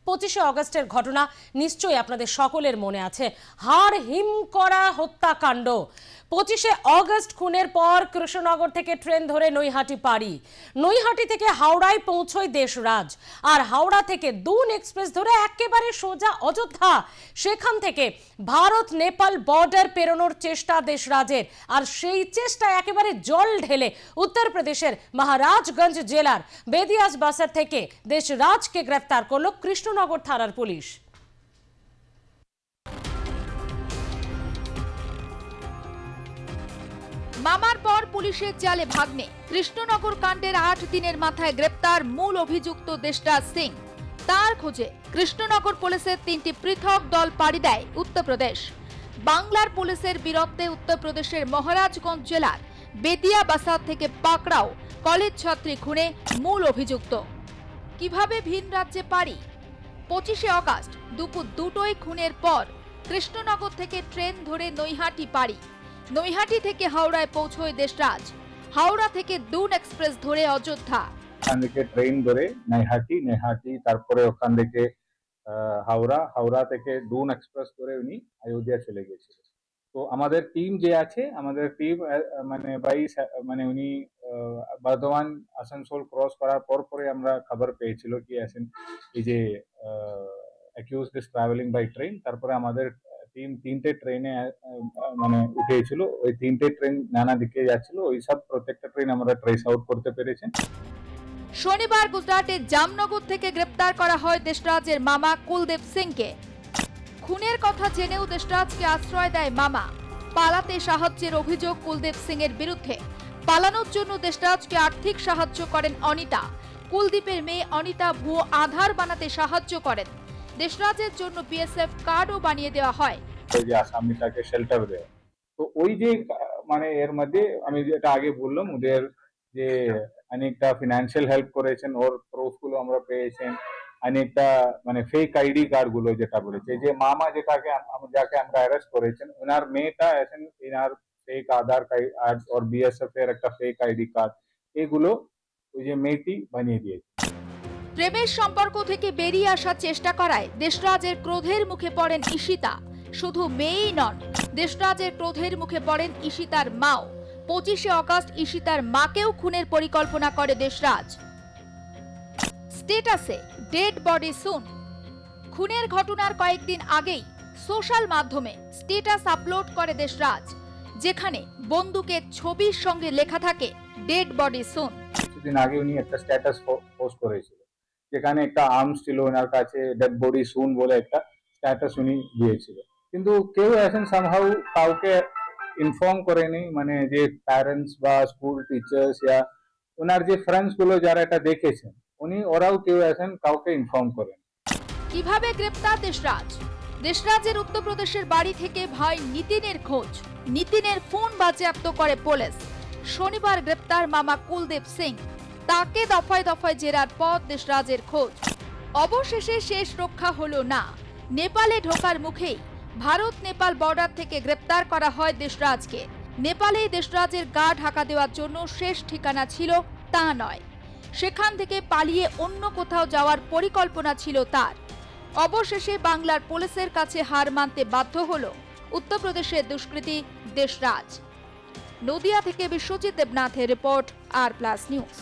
25শে অগস্টের ঘটনা নিশ্চয়ই আপনাদের সকলের মনে আছে। হাড় হিম করা হত্যাকাণ্ড। 25শে অগস্ট খুনের পর কৃষ্ণনগর থেকে ট্রেন ধরে নৈহাটি পাড়ি, নৈহাটি থেকে হাওড়ায় পৌঁছয় দেশরাজ, আর হাওড়া থেকে দুন এক্সপ্রেস ধরে একেবারে সোজা অযোধ্যা। সেখান থেকে ভারত নেপাল বর্ডার পেরোনোর চেষ্টা দেশরাজের, আর সেই চেষ্টা একেবারে জল ঢেলে উত্তরপ্রদেশের মহারাজগঞ্জ জেলার বেদিয়াস বাসার থেকে দেশরাজকে গ্রেফতার করল কৃষ্ণনগর থানার পুলিশ। মামার পর পুলিশের জালে ভাগ্নে। কৃষ্ণনগর কাণ্ডের 8 দিনের মাথায় গ্রেপ্তার মূল অভিযুক্ত দেশরাজ সিং। তার খোঁজে কৃষ্ণনগর পুলিশের 3টি পৃথক দল পাড়ি দেয় উত্তরপ্রদেশ। বাংলার পুলিশের বীরত্বে উত্তরপ্রদেশের মহারাজগঞ্জ জেলার বেদিয়া বাসার থেকে পাকড়াও কলেজ ছাত্রী খুনে মূল অভিযুক্ত। কিভাবে ভিন রাজ্যে পাড়ি? 25শে অগস্ট দুপুর 2টোয় খুনের পর কৃষ্ণনগর থেকে ট্রেন ধরে নৈহাটি পাড়ি, নৈহাটি থেকে হাওড়ায় পৌঁছয় দেশরাজ, হাওড়া থেকে দুন এক্সপ্রেস ধরে অযোধ্যা। ওখান থেকে ট্রেন ধরে নৈহাটি তারপরে ওখান থেকে হাওড়া, হাওড়া থেকে দুন এক্সপ্রেস ধরে উনি অযোধ্যা চলে গেছিল। তো আমাদের টিম যে আছে, আমাদের টিম মানে উনি বর্ধমান আসানসোল ক্রস করার পরে আমরা খবর পেয়েছিল কি এই যে accused is travelling by train. তারপরে আমাদের টিম 3টে ট্রেনে মানে উঠেছিল, ওই 3টে ট্রেন নানা দিকে যাচ্ছিল, ওই সব প্রত্যেকটা ট্রেন আমরা ট্রেস আউট করতে পেরেছি। শনিবার গুজরাটের জামনগর থেকে গ্রেপ্তার করা হয় দেশরাজের মামা কুলদীপ সিংকে। খুনের কথা জেনেও দেশরাজকে আশ্রয় দেয় মামা। পালাতে সাহায্যের অভিযোগ কুলদীপ সিং এর বিরুদ্ধে। পালানোর জন্য দেশরাজকে আর্থিক সাহায্য করেন অনিতা। কুলদীপের মেয়ে অনিতা ভুয়ো আধার বানাতে সাহায্য করেন। দেশরাজের জন্য বিএসএফ কার্ডও বানিয়ে দেওয়া হয়। ওই যে আসামিটাকে শেল্টার দেয়। তো ওই যে মানে এর মধ্যে আমি যেটা আগে বললাম, ওদের যে অনেকটা ফিনান্সিয়াল হেল্প করেছেন, ওর প্রুফ গুলো আমরা পেয়েছেন, অনেকটা মানে ফেক আইডি কার্ড গুলো যেটা বলেছে, যে মামা যাকে আমরা অ্যারেস্ট করেছেন, ওনার মেয়েটা এনার ফেক আধার কার্ড আর বিএসএফ এর একটা ফেক আইডি কার্ড, এগুলো ওই যে মেয়েটি বানিয়ে দিয়েছে। প্রেমের সম্পর্ক থেকে বেরিয়ে আসার চেষ্টা করায় দেশরাজের ক্রোধের মুখে পড়েন ঈশিতা। শুধু মেয়েই নন, দেশরাজের ক্রোধের মুখে পড়েন ঈশিতার মাও। 25শে অগস্ট ঈশিতার মাকেও খুনের পরিকল্পনা করে দেশরাজ। স্ট্যাটাসে ডেড বডি সুন। খুনের ঘটনার কয়েকদিন আগেই সোশ্যাল মাধ্যমে স্ট্যাটাস আপলোড করে দেশরাজ, যেখানে বন্দুকের ছবির সঙ্গে লেখা থাকে ডেড বডি সুন। কিছুদিন আগে উনি একটা স্ট্যাটাস পোস্ট করেছিল, যেখানে একটা আর্মস ছিল ওনার কাছে, ডেড বডি সুন বলে একটা স্ট্যাটাস উনি দিয়েছিল। কিন্তু কেউ এখন সামহাউ কাউকে ইনফর্ম করেনি, মানে যে প্যারেন্টস বা স্কুল টিচার্স বা ওনার যে ফ্রেন্ডস গুলো যারা এটা দেখেছেন, ওরাও কেউ এখন কাউকে ইনফর্ম করেন। কিভাবে গ্রেপ্তার দেশরাজ? দেশরাজের উত্তরপ্রদেশের বাড়ি থেকে ভাই নিতিনের খোঁজ। নিতিনের ফোন বাজেয়াপ্ত করে পুলিশ। শনিবার গ্রেপ্তার মামা কুলদীপ সিং। তাকে দফায় দফায় জেরার পর দেশরাজের খোঁজ। অবশেষে শেষ রক্ষা হলো না। নেপালে ঢোকার মুখেই ভারত নেপাল বর্ডার থেকে গ্রেপ্তার করা হয় দেশরাজকে। নেপালে দেশরাজের গা ঢাকা দেওয়ার জন্য শেষ ঠিকানা ছিল তা নয়, সেখান থেকে পালিয়ে অন্য কোথাও যাওয়ার পরিকল্পনা ছিল তার। অবশেষে বাংলার পুলিশের কাছে হার মানতে বাধ্য হল উত্তরপ্রদেশের দুষ্কৃতী দেশরাজ। নদিয়া থেকে বিশ্বজিৎ দেবনাথের রিপোর্ট, আর প্লাস নিউজ।